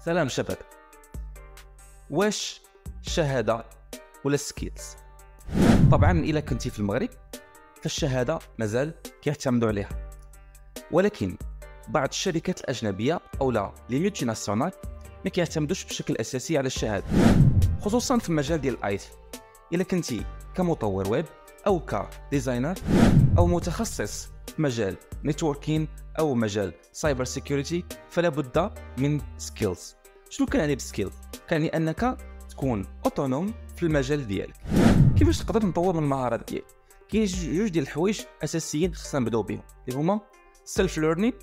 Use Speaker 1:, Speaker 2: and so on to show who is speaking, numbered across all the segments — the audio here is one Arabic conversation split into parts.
Speaker 1: سلام شباب. واش الشهاده ولا سكيلز؟ طبعا الا كنتي في المغرب فالشهاده مازال كيعتمدوا عليها، ولكن بعض الشركات الاجنبيه او لا لي ملتي ناسيونال ما كيعتمدوش بشكل اساسي على الشهاده، خصوصا في المجال ديال الاي تي. الا كنتي كمطور ويب او كديزاينر او متخصص في مجال نيتوركين او مجال سايبر سيكيورتي فلا بد من سكيلز. شنو كنعني بسكيلز؟ كعني انك تكون اوتونوم في المجال ديالك. كيفاش تقدر نطور من المهارات ديالك؟ كاين جوج ديال الحوايج اساسيين خصنا نبداو بهم اللي هما سيلف ليرنين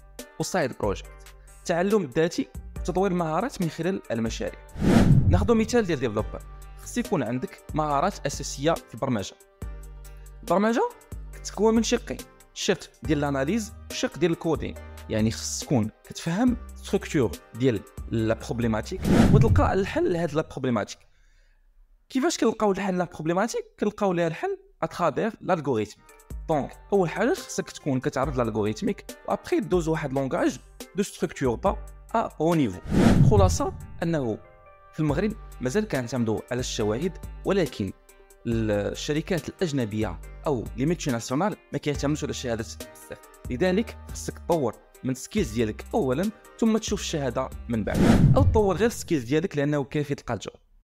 Speaker 1: وسايد بروجيكت، التعلم الذاتي وتطوير المهارات من خلال المشاريع. ناخذ مثال ديال ديفلوبر. خص يكون عندك مهارات اساسيه في البرمجه. البرمجه كتكون من شقين، الشق ديال الاناليز والشق ديال الكودين. يعني خص تكون كتفهم ستركتور ديال لا بروبليماتيك وتلقى الحل لهاد لا بروبليماتيك. كيفاش كنلقاو الحل لا بروبليماتيك؟ كنلقاو ليها الحل اترافير الالغوريثم. دونك اول حاجه خصك تكون كتعرف الالغوريثميك وابخي دوز واحد لونغاج دو ستركتور با او نيفو. خلاصه انه في المغرب مازال كنعتمدوا على الشواهد، ولكن الشركات الاجنبيه او لي ملتي ناسيونال ما كيعتمدوش على الشهادات بزاف، لذلك خصك تطور من سكيلز ديالك اولا ثم تشوف الشهاده من بعد، او تطور غير السكيلز ديالك لانه كافي تلقى الجوب.